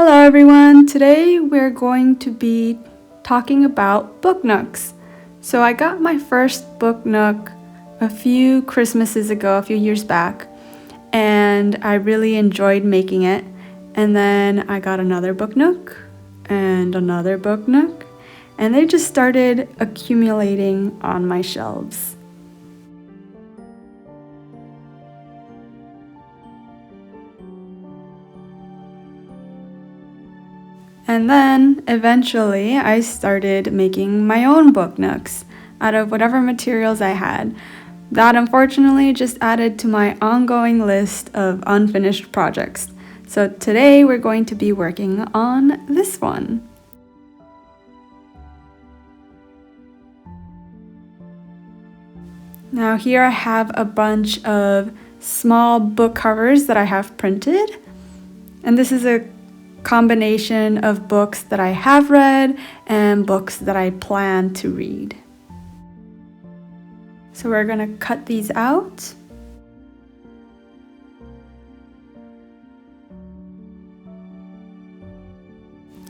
Hello everyone! Today we're going to be talking about book nooks. So I got my first book nook a few Christmases ago, a few years back, and I really enjoyed making it. And then I got another book nook and another book nook, and they just started accumulating on my shelves. And then eventually I started making my own book nooks out of whatever materials I had. That unfortunately just added to my ongoing list of unfinished projects. So today we're going to be working on this one. Now here I have a bunch of small book covers that I have printed. And this is a combination of books that I have read and books that I plan to read. So we're going to cut these out.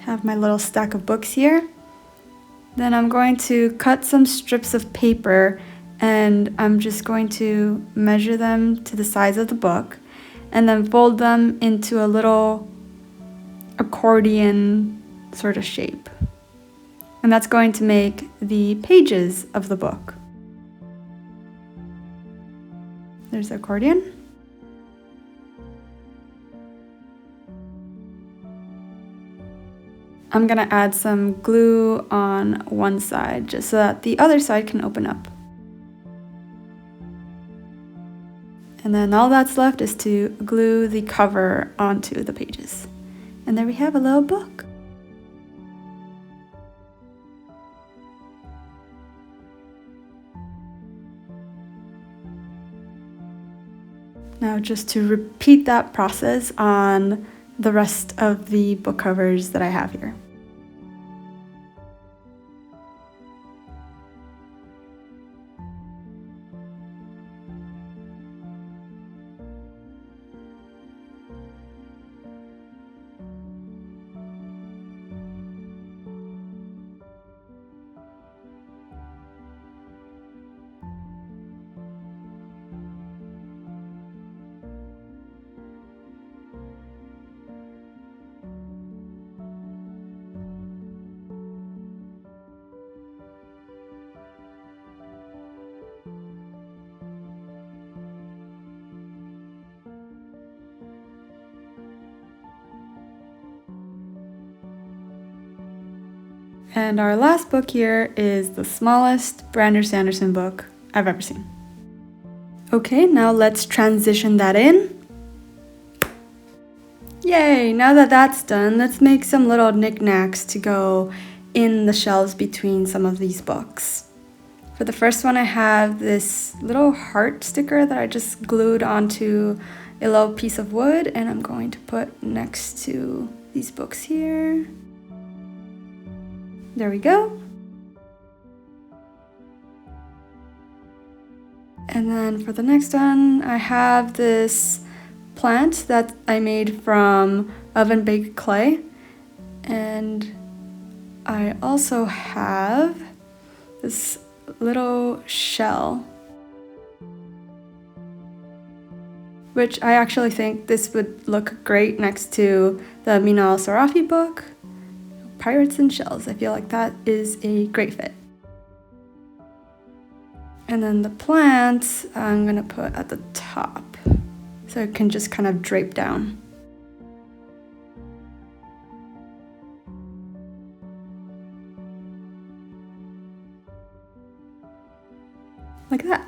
Have my little stack of books here. Then I'm going to cut some strips of paper and I'm just going to measure them to the size of the book and then fold them into a little accordion sort of shape. And that's going to make the pages of the book. There's the accordion. I'm gonna add some glue on one side just so that the other side can open up. And then all that's left is to glue the cover onto the pages. And there we have a little book. Now just to repeat that process on the rest of the book covers that I have here. And our last book here is the smallest Brandon Sanderson book I've ever seen. Okay, now let's transition that in. Yay, now that that's done, let's make some little knickknacks to go in the shelves between some of these books. For the first one, I have this little heart sticker that I just glued onto a little piece of wood, and I'm going to put next to these books here. There we go. And then for the next one, I have this plant that I made from oven baked clay. And I also have this little shell, which I actually think this would look great next to the Mina al-Sarafi book, Pirates and Shells. I feel like that is a great fit. And then the plant I'm gonna put at the top so it can just kind of drape down. Like that.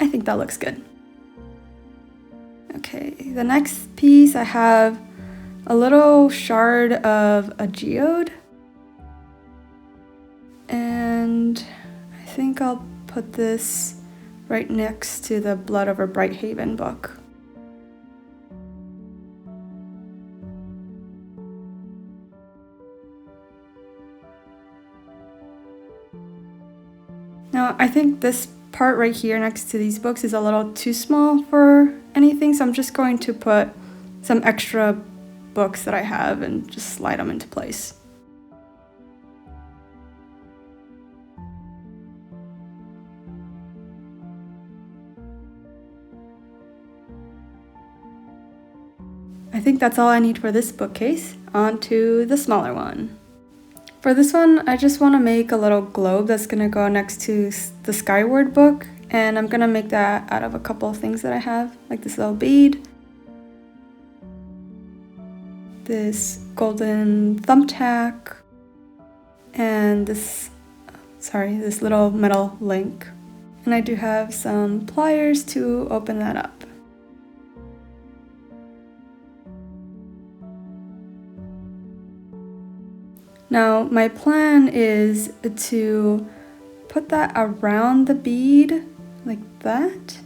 I think that looks good. Okay, the next piece I have a little shard of a geode. And I think I'll put this right next to the Blood Over Brighthaven book. Now I think this part right here next to these books is a little too small for anything, so I'm just going to put some extra books that I have and just slide them into place. I think that's all I need for this bookcase. On to the smaller one. For this one, I just want to make a little globe that's going to go next to the Skyward book, and I'm going to make that out of a couple of things that I have, like this little bead, this golden thumbtack, and this little metal link. And I do have some pliers to open that up. Now, my plan is to put that around the bead like that.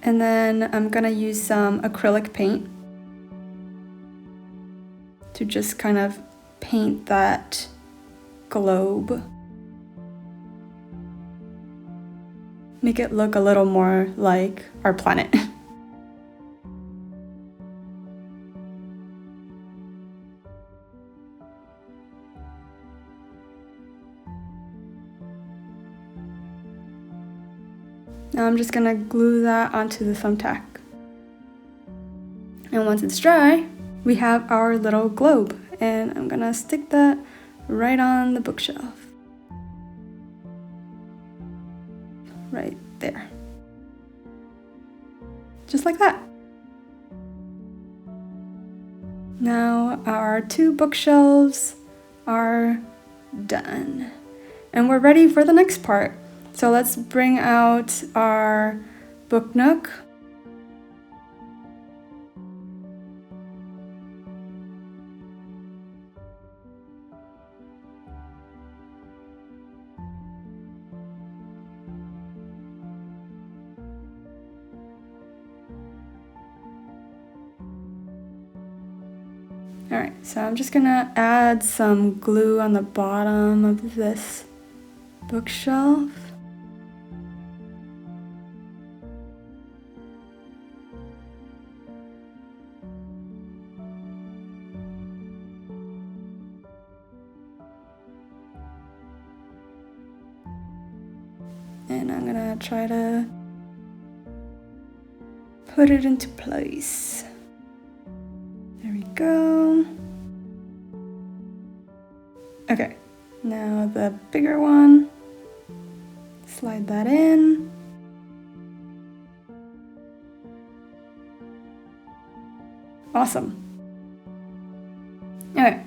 And then I'm gonna use some acrylic paint to just kind of paint that globe. Make it look a little more like our planet. Now I'm just gonna glue that onto the thumbtack. And once it's dry, we have our little globe, and I'm gonna stick that right on the bookshelf. Right there. Just like that. Now our 2 bookshelves are done. And we're ready for the next part. So let's bring out our book nook. All right, so I'm just gonna add some glue on the bottom of this bookshelf. And I'm gonna try to put it into place. There we go. Okay, now the bigger one. Slide that in. Awesome. Okay,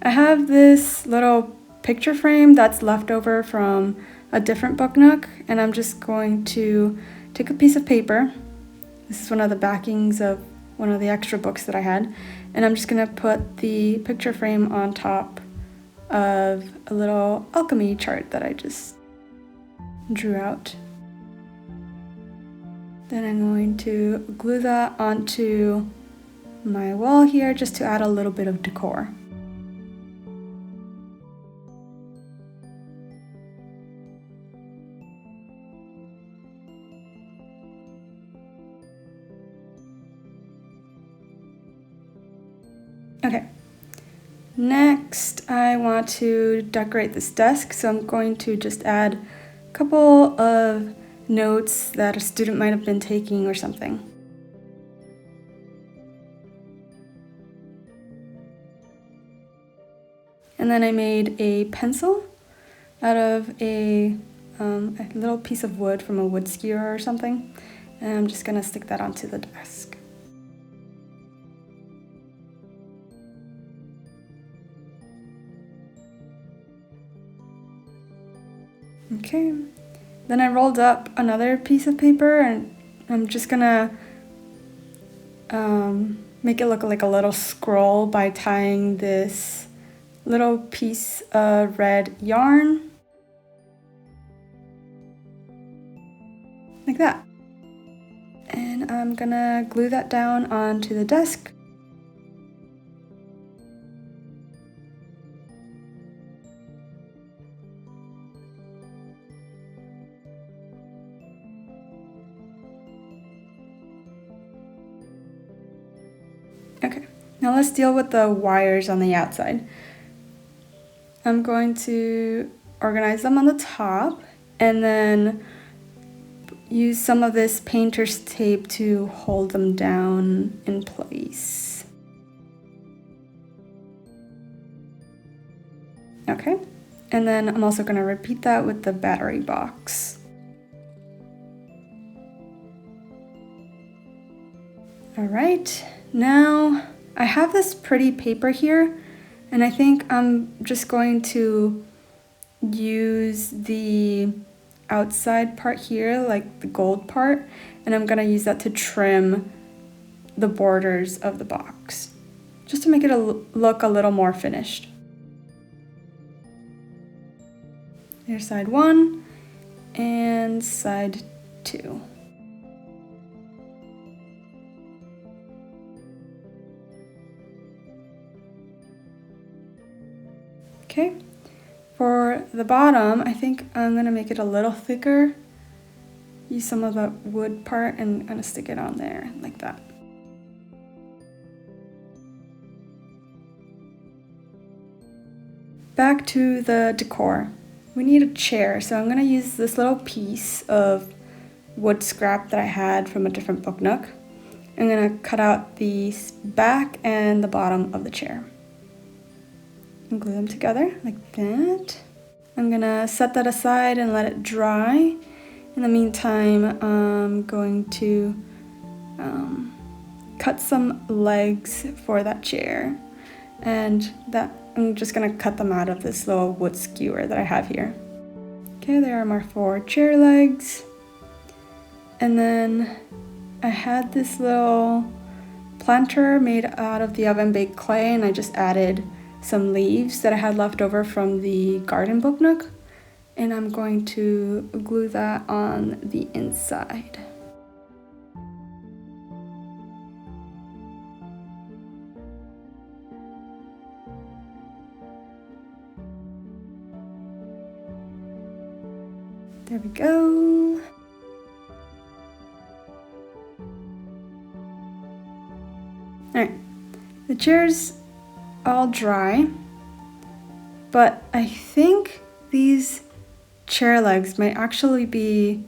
I have this little picture frame that's left over from a different book nook, and I'm just going to take a piece of paper. This is one of the backings of one of the extra books that I had, and I'm just gonna put the picture frame on top of a little alchemy chart that I just drew out. Then I'm going to glue that onto my wall here just to add a little bit of decor. Okay, next I want to decorate this desk, so I'm going to just add a couple of notes that a student might have been taking or something. And then I made a pencil out of a little piece of wood from a wood skewer or something, and I'm just gonna stick that onto the desk. Okay, then I rolled up another piece of paper, and I'm just gonna make it look like a little scroll by tying this little piece of red yarn like that. And I'm gonna glue that down onto the desk. Okay, now let's deal with the wires on the outside. I'm going to organize them on the top and then use some of this painter's tape to hold them down in place. Okay, and then I'm also going to repeat that with the battery box. All right, now I have this pretty paper here, and I think I'm just going to use the outside part here, like the gold part, and I'm gonna use that to trim the borders of the box, just to make it look a little more finished. Here's side 1 and side 2. Okay, for the bottom, I think I'm gonna make it a little thicker. Use some of the wood part and I'm gonna stick it on there like that. Back to the decor. We need a chair, so I'm gonna use this little piece of wood scrap that I had from a different book nook. I'm gonna cut out the back and the bottom of the chair and glue them together like that. I'm gonna set that aside and let it dry. In the meantime, I'm going to cut some legs for that chair, and that I'm just gonna cut them out of this little wood skewer that I have here. Okay, there are my 4 chair legs. And then I had this little planter made out of the oven baked clay, and I just added some leaves that I had left over from the garden book nook, and I'm going to glue that on the inside. There we go. All right, the chair's all dry, but I think these chair legs might actually be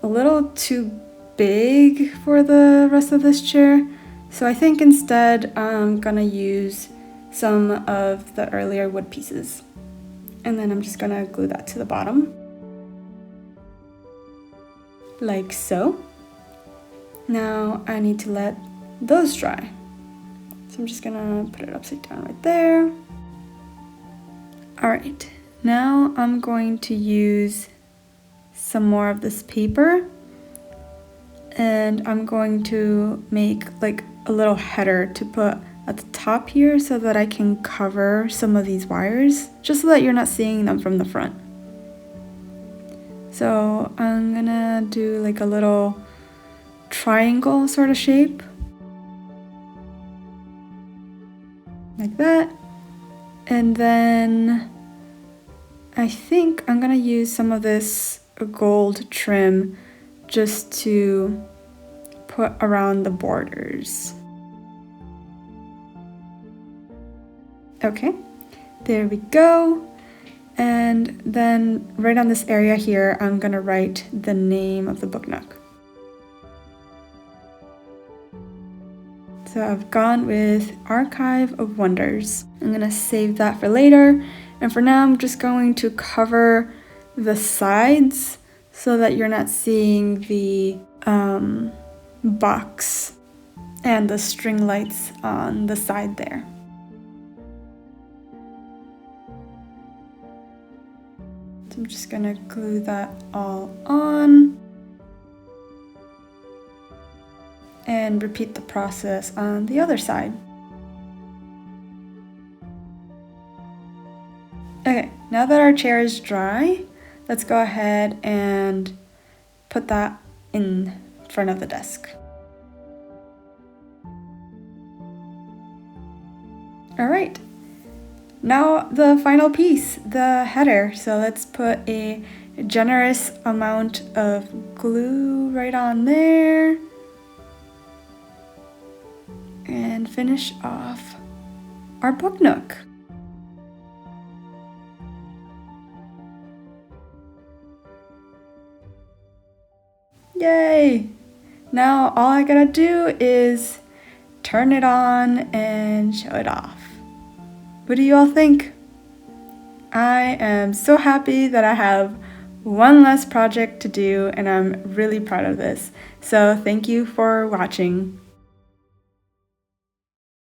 a little too big for the rest of this chair. So I think instead I'm gonna use some of the earlier wood pieces. And then I'm just gonna glue that to the bottom. Like so. Now I need to let those dry. So I'm just gonna put it upside down right there. All right, now I'm going to use some more of this paper, and I'm going to make like a little header to put at the top here so that I can cover some of these wires, just so that you're not seeing them from the front. So I'm gonna do like a little triangle sort of shape, like that. And then I think I'm gonna use some of this gold trim just to put around the borders. Okay, there we go. And then right on this area here, I'm gonna write the name of the book nook. So I've gone with Archive of Wonders. I'm gonna save that for later. And for now, I'm just going to cover the sides so that you're not seeing the box and the string lights on the side there. So I'm just gonna glue that all on and repeat the process on the other side. Okay, now that our chair is dry, let's go ahead and put that in front of the desk. All right, now the final piece, the header. So let's put a generous amount of glue right on there. And and finish off our book nook. Yay! Now all I gotta do is turn it on and show it off. What do you all think? I am so happy that I have one less project to do and I'm really proud of this. So thank you for watching.